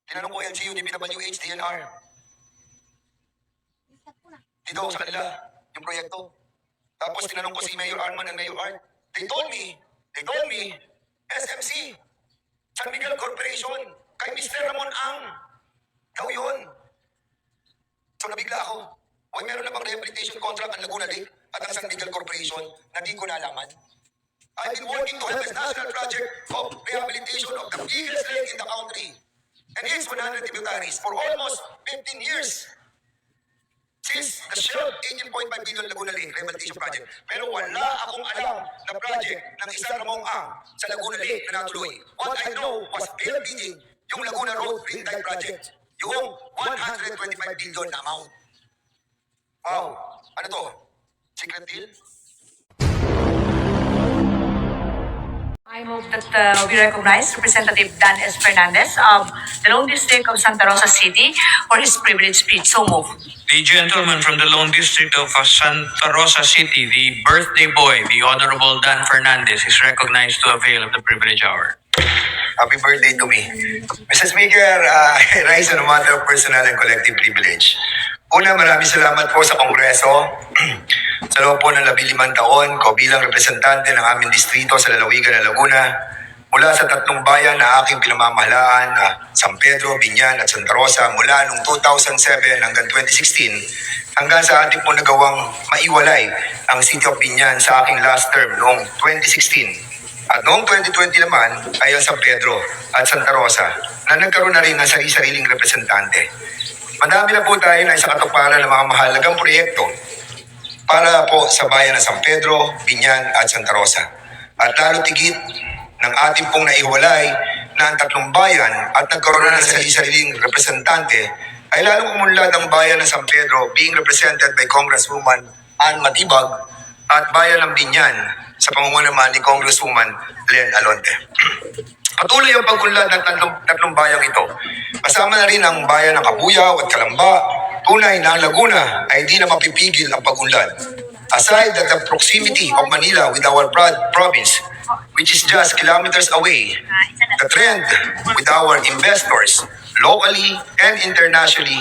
Tinanong ko LGU, DPWH, DNR. Dito sa kanila, yung proyekto. Tapos tinanong ko si Mayor Arman and Mayor Art. They told me, SMC, San Miguel Corporation, kay Mr. Ramon Ang. Daw yun. So nabigla ako. Hoy, meron na bang rehabilitation contract ang Laguna Lake at ang San Miguel Corporation na di ko nalaman? I've been working to help the national project of rehabilitation of the biggest lake in the country and its 100 tributaries for almost 15 years. Since the Shell 18.5 billion Laguna Lake Rehabilitation Project. Pero wala akong alam na project ng isa Ramon Ang sa Laguna Lake na natuloy. What I know was building yung Laguna Road Ring Drive Project. Yung 125 billion na amount. Wow. Ano to? Secret deal? I move that we recognize Representative Dan S. Fernandez of the Lone District of Santa Rosa City for his privileged speech. So move. The gentleman from the Lone District of Santa Rosa City, the birthday boy, the Honorable Dan Fernandez, is recognized to avail of the privilege hour. Happy birthday to me. Mr. Speaker, I rise on a matter of personal and collective privilege. Una, maraming salamat po sa Kongreso. Sa loob po ng 15 taon ko bilang representante ng aming distrito sa lalawigan ng Laguna, mula sa tatlong bayan na aking pinamamahalaan na San Pedro, Biñan at Santa Rosa mula noong 2007 hanggang 2016 hanggang sa ating po nagawang maiwalay ang City of Biñan sa aking last term noong 2016. At noong 2020 naman ay ang San Pedro at Santa Rosa na nagkaroon na rin ng sarili-sariling representante. Madami na po tayo na sa katuparan ng mga mahalagang proyekto para po sa bayan ng San Pedro, Biñan at Santa Rosa. At lalo tigit ng ating pong naiwalay na ang tatlong bayan at nagkaroon na ng sarili-sariling representante ay lalong umunlad ang bayan ng San Pedro being represented by Congresswoman Ann Matibag at bayan ng Biñan sa pamumuno naman ni Congresswoman Len Alonte. Patuloy ang pagkunlad ng tatlong bayang ito. Kasama na rin ang bayan ng Kabuyaw at Kalamba. Tunay na ang Laguna ay di na mapipigil ang pagunlad. Aside that the proximity of Manila with our province, which is just kilometers away, the trend with our investors, locally and internationally,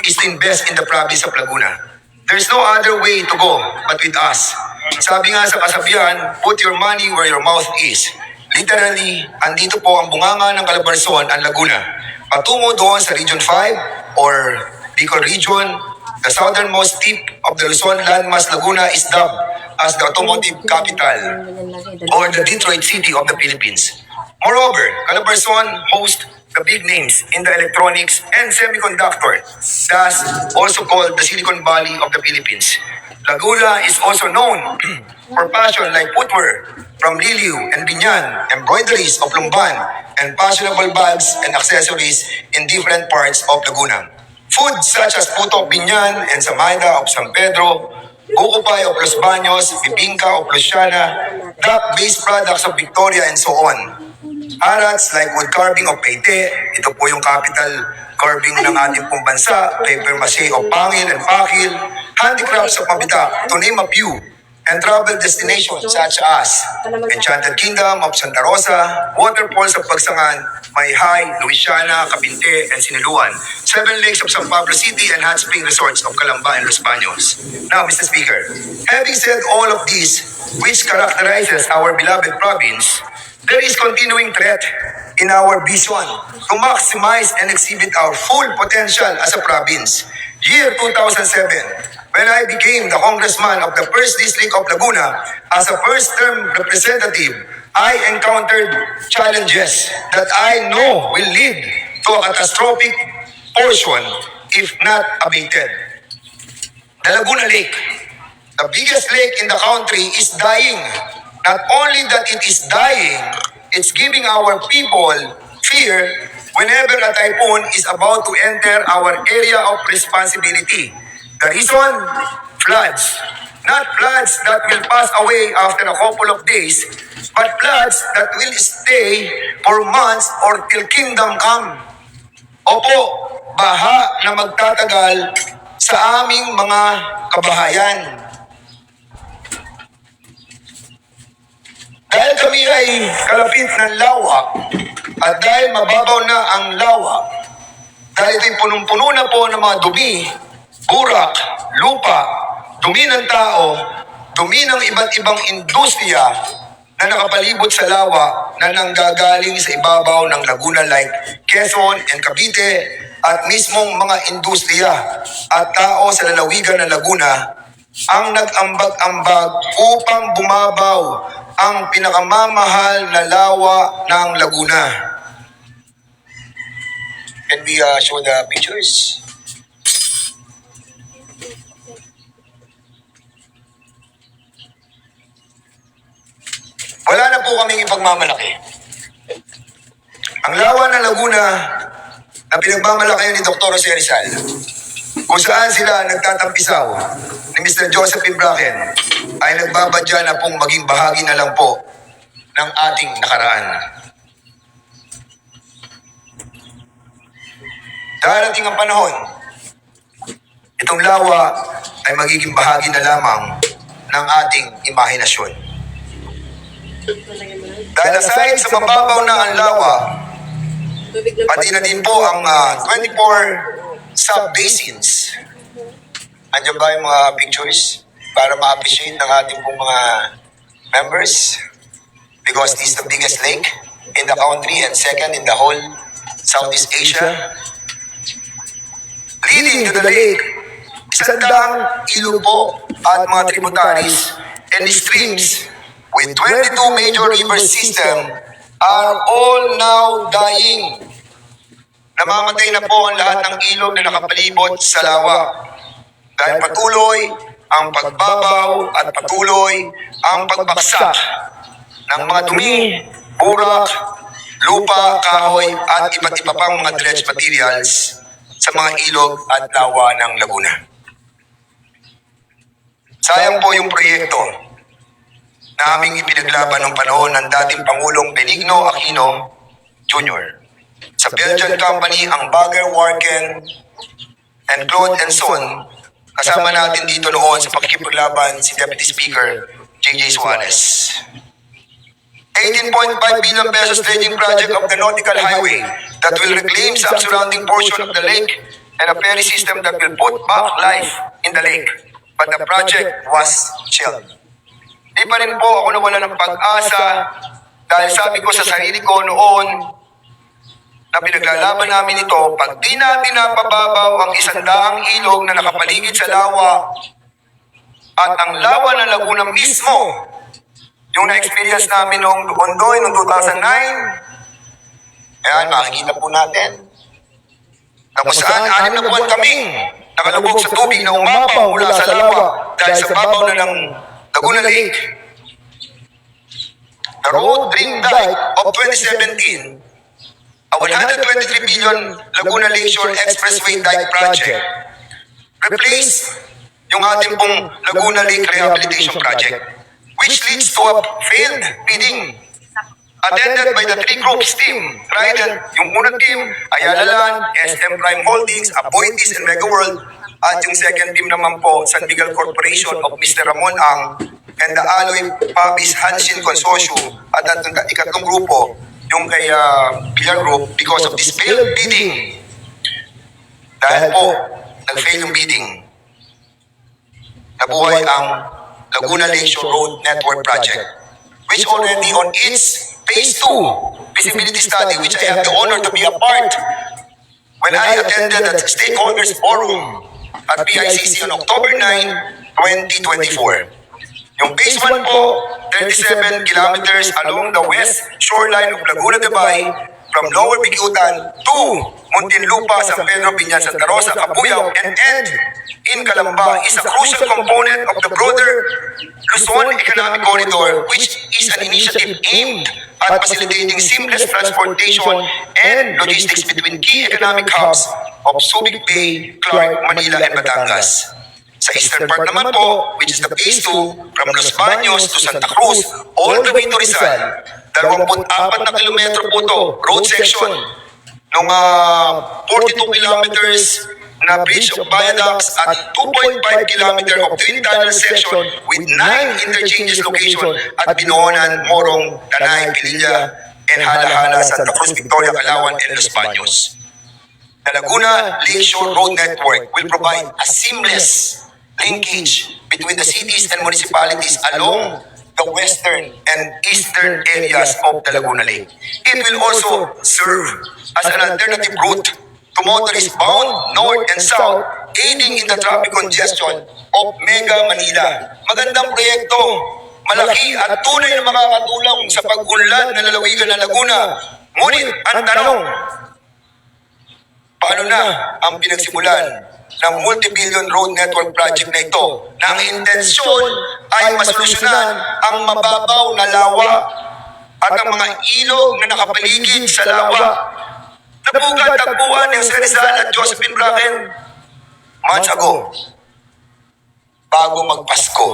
is to invest in the province of Laguna. There's no other way to go but with us. Sabi nga sa kasabihan, put your money where your mouth is. Literally, andito po ang bunganga ng Calabarzon, ang Laguna. Patungo doon sa Region 5 or Bicol Region, the southernmost tip of the Luzon landmass Laguna is dubbed as the automotive capital or the Detroit City of the Philippines. Moreover, Calabarzon hosts the big names in the electronics and semiconductor, thus also called the Silicon Valley of the Philippines. Laguna is also known for fashion like footwear from Liliu and Biñan, embroideries of Lumban, and fashionable bags and accessories in different parts of Laguna. Foods such as puto of Biñan and samaida of San Pedro, bukupay of Los Baños, bibingka of Luciana, duck-based products of Victoria, and so on. Arats like wood carving of Paite, ito po yung capital carving ng ating pong bansa, paper mache of Pangil and Pakil, handicrafts of Mabita, to name a few, and travel destinations such as Enchanted Kingdom of Santa Rosa, waterfalls of Pagsangan, Mayhay, Luisiana, Capinte, and Siniluan, 7 lakes of San Pablo City, and hot spring resorts of Calamba and Los Baños. Now, Mr. Speaker, having said all of this, which characterizes our beloved province, there is continuing threat in our vision to maximize and exhibit our full potential as a province. Year 2007, when I became the congressman of the 1st District of Laguna as a first-term representative, I encountered challenges that I know will lead to a catastrophic portion if not abated. The Laguna Lake, the biggest lake in the country, is dying. Not only that it is dying, it's giving our people fear whenever a typhoon is about to enter our area of responsibility. The reason? Floods. Not floods that will pass away after a couple of days, but floods that will stay for months or till kingdom come. Opo, baha na magtatagal sa aming mga kabahayan. Dahil kami ay kalapit ng lawa at dahil mababaw na ang lawa, Dahil ito'y punong-puno na po ng mga dumi, burak, lupa, dumi ng tao, dumi ng iba't ibang industriya na nakapalibot sa lawa na nanggagaling sa ibabaw ng Laguna like Quezon and Cavite at mismong mga industriya at tao sa lalawigan ng Laguna ang nag-ambag-ambag upang bumabaw ang pinakamamahal na lawa ng Laguna. Can we show the pictures? Wala na po kaming ipagmamalaki. Ang lawa ng Laguna na pinagmamalaki ni Dr. Jose Rizal, kung saan sila nagtatampisaw ni Mr. Joseph Ibrahen, ay nagbabadya na pong maging bahagi na lang po ng ating nakaraan. Darating ang panahon, itong lawa ay magiging bahagi na lamang ng ating imahinasyon. Dahil aside sa mababaw na ang lawa, pati na din po ang 24 sub-basins. Andiyan ba yung mga pictures para ma-appreciate ng ating pong mga members? Because this is the biggest lake in the country and second in the whole Southeast Asia. Leading to the lake, isang daang ilog po at mga tributaries and streams with 22 major river system are all now dying. Namamatay na po ang lahat ng ilog na nakapalibot sa lawa. Dahil patuloy ang pagbabaw at patuloy ang pagbaksak ng mga dumi, burak, lupa, kahoy at iba't iba pang mga dredge materials sa mga ilog at lawa ng Laguna. Sayang po yung proyekto na aming ipinaglaban ng panahon ng dating Pangulong Benigno Aquino Jr. Sa Belgian company ang Bagger Warken and Claude and Son, kasama natin dito noon sa pakikipaglaban si Deputy Speaker J.J. Suarez. 18.5 billion pesos dredging project of the Nautical Highway that will reclaim some surrounding portion of the lake and a ferry system that will put back life in the lake. But the project was shelved. Di pa rin po ako nawala ng pag-asa dahil sabi ko sa sarili ko noon na pinaglalaban namin ito, pag di natin napababaw ang 100 ilog na nakapaligid sa lawa at ang lawa ng Laguna mismo, yung na-experience namin noong Ondoy noong 2009, ayan, makikita po natin na kung saan 6 na buwan kaming nakalubog sa tubig na umapaw mula sa lawa dahil sa babaw na ng Laguna Lake. The road ring dike of 2017, a 123 billion Laguna Lakeshore Expressway Dike Project, replaced yung ating pong Laguna Lake Rehabilitation Project, which leads to a failed bidding attended by the 3 groups team. Trident, yung unang team, Ayala Land, SM Prime Holdings, Aboitiz, and Mega World. At yung second team naman po, San Miguel Corporation of Mr. Ramon Ang and the Aloy Pabis Hanshin Consortium. At ang ikatlong grupo, yung kay Pilar Group, because of this failed bidding. Dahil po, nag-fail yung bidding, nabuhay ang Laguna Lakeshore Road Network Project, which already on its Phase 2 feasibility study, which I have the honor to be a part when I attended the stakeholders forum at PICC on October 9, 2024. Yung Phase 1 po, 37 kilometers along the west shoreline of Laguna de Bay from Lower Bicutan to Muntinlupa, San Pedro, Piñan, Santa Rosa, Cabuyao, and end in Calamba is a crucial component of the broader Luzon Economic Corridor, which is an initiative aimed at facilitating seamless transportation and logistics between key economic hubs of Subic Bay, Clark, Manila, and Batangas. Sa eastern part naman po, which is the Phase 2, from Los Baños to Santa Cruz, all the way to Rizal, 24 na kilometro po to, road section, nung 42 kilometers na bridge of viaducts at 2.5 kilometer of twin tunnel section with 9 interchanges location at Binonan, Morong, Tanay, Pililla, and Hala-Hala, Santa Cruz, Victoria, Calauan, and Los Baños. The Laguna Lakeshore Road Network will provide a seamless linkage between the cities and municipalities along the western and eastern areas of the Laguna Lake. It will also serve as an alternative route to motorists bound north and south, aiding in the traffic congestion of Mega Manila. Magandang proyekto, malaki at tunay na makakatulong sa pag-unlad ng lalawigan ng Laguna. Ngunit ang tanong, paano na ang pinagsimulan ng multi-billion road network project na ito na ang intensyon ay masolusyonan ang mababaw na lawa at ang mga ilog na nakapaligid sa lawa na pugad tagpuan ng Jose Rizal at Josephine Bracken months ago, bago magpasko,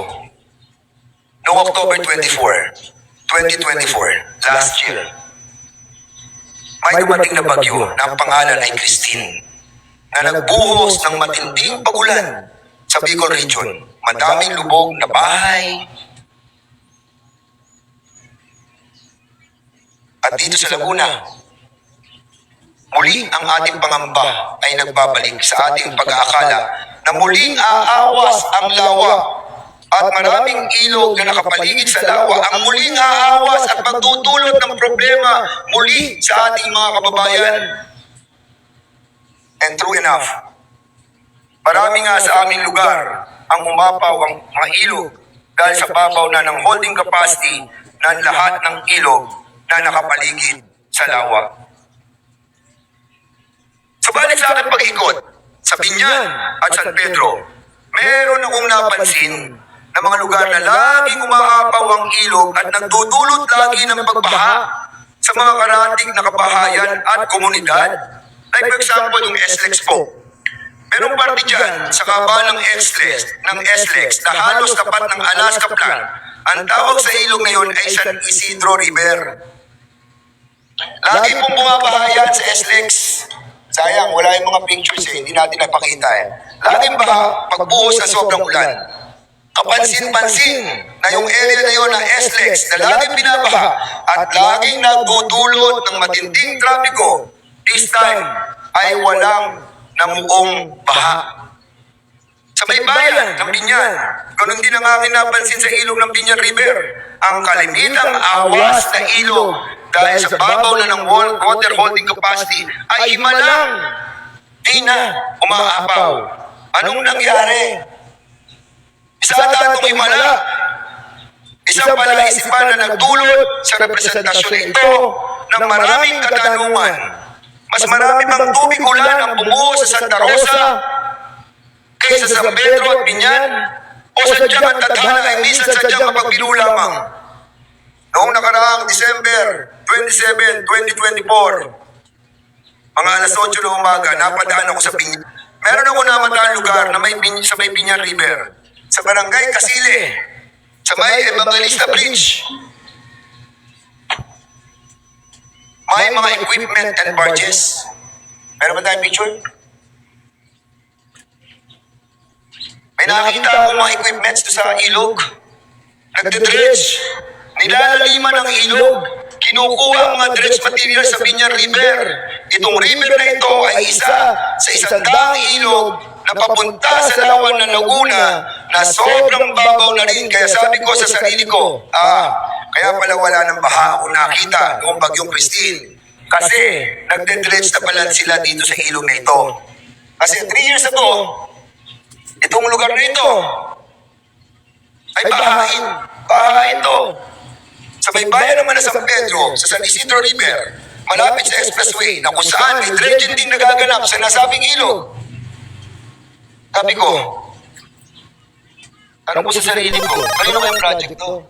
noong October 24, 2024, last year. May dumating na bagyo na ang pangalan ay Christine na nagbuhos ng matinding pagulan sa Bicol Region. Madaming lubog na bahay. At dito sa Laguna, muli ang ating pangamba ay nagbabalik sa ating pag-aakala na muling aawas ang lawa at maraming ilog na nakapaligid sa lawa ang muling aawas at magdudulot ng problema muli sa ating mga kababayan. And true enough, marami nga sa aming lugar ang umapaw ang mga ilog dahil sa babaw na ng holding capacity ng lahat ng ilog na nakapaligid sa lawa. Subalit sa aking pag-ikot sa Binyan at San Pedro, meron akong napansin na mga lugar na laging umaapaw ang ilog at nagdudulot lagi ng pagbaha sa mga karatig na kabahayan at komunidad. Like for example, yung SLEX po. Merong parte dyan sa kaban ng SLEX na halos tapat ng Alaska Plan. Ang tawag sa ilog na yun ay San Isidro River. Lagi pong bumabaha yan sa SLEX. Sayang, wala yung mga pictures hindi natin napakita Laging baha pagbuhos ng sobrang ulan. Kapansin-pansin na yung area na yun ng SLEX na laging binabaha at laging nagdudulot ng matinding trapiko, this time ay walang namuong baha. Sa baybayan ng Binyan, ganun din ang aking napansin sa ilog ng Binyan River. Ang kalimitang awas na ilog dahil sa babaw na ng water holding capacity ay himalang di na umaapaw. Anong nangyari? Isa ata itong himala. Isang palaisipan na nagdulot sa representasyon ito ng maraming katanungan. Mas marami bang tubig ulan ang bumuho sa Santa Rosa kaysa sa San Pedro at Binyan? O sadyang ang tadhana ay minsan sadyang mapagbilu lamang? Noong nakaraang December 27, 2024, mga alas 8 ng umaga, napadaan ako sa Binyan. Meron ako namataan lugar na sa may Binyan River, sa Barangay Casile, sa may Evangelista Bridge. May mga equipment and barges. Meron ba tayong picture? May nakakita akong mga equipments doon sa ilog. Nagdedredge. Nilalaliman ng ilog. Kinukuha ang mga dredge material sa Binyan River. Itong river na ito ay isa sa isang daang ilog na papunta sa lawan ng Laguna na sobrang babaw na rin. Kaya sabi ko sa sarili ko, kaya pala wala ng baha akong nakita noong bagyong Christine. Kasi nagdedredge na pala sila dito sa ilog na ito. Kasi 3 years ago, itong lugar na ito ay bahain. Bahain to. Sa baybayan naman na San Pedro, sa San Isidro River, malapit sa expressway na kung saan may dredging din nagaganap sa nasabing ilog. Sabi ko, tanong ko sa sarili ko, kanino kayong project to?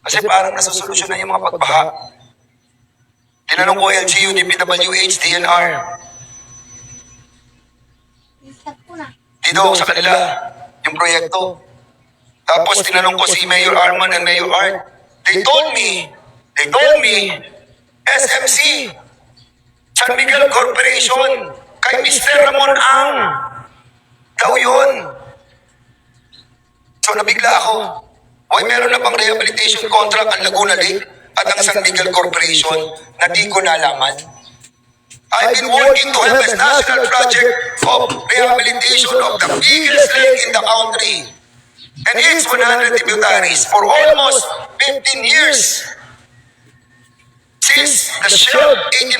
Kasi parang nasusolusyon na yung mga pagbaha. Tinanong ko LGU, DPWH, DNR. Dito ako sa kanila, yung proyekto. Tapos tinanong ko si Mayor Arman and Mayor Art. They told me, SMC, San Miguel Corporation, kay Mr. Ramon Ang. Daw yun. So nabigla ako. Why meron na bang rehabilitation contract ang Laguna Lake at ang San Miguel Corporation na di ko nalaman? I've been working to have a national project of rehabilitation of the biggest lake in the country and its 100 tributaries for almost 15 years. Since the Shell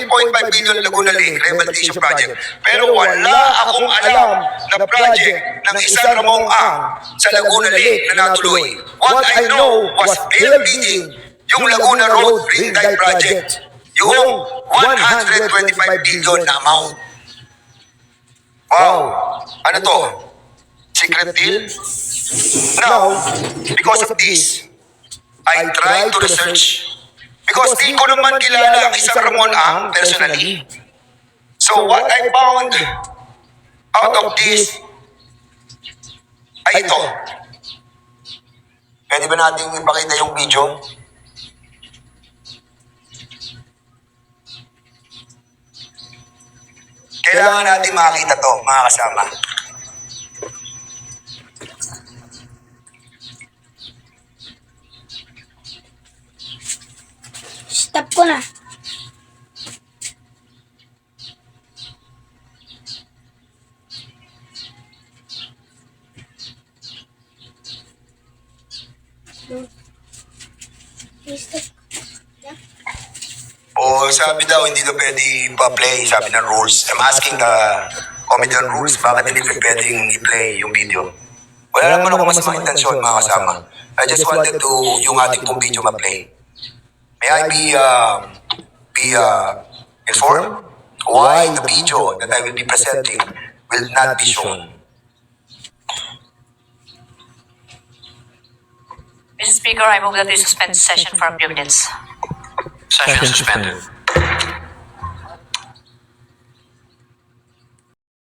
18.5 billion Laguna Lake Rehabilitation Project. Pero wala akong alam na project ng isang Ramong Ang sa Laguna Lake na natuloy. What I know was building yung Laguna Road Ring Drive Project. Yung 125 billion na amount. Wow! Ano to? Secret deal? Now, because of this, I tried to research. Because di ko naman kilala ang isang Ramon Ang personally. So what I found out of this ay ito. Pwede ba natin ipakita yung video? Kailangan natin makita to, mga kasama. Stop ko na. O sabi daw, hindi daw pwede pa-play, sabi ng rules. I'm asking the committee on rules, bakit hindi pwedeng i-play yung video? Wala naman ako masamang intensyon, mga kasama. I just wanted to, yung ating pong video ma-play. May I be informed why the video that I will be presenting will not be shown? Mr. Speaker, I move that we suspend the session for a few minutes. Session suspended.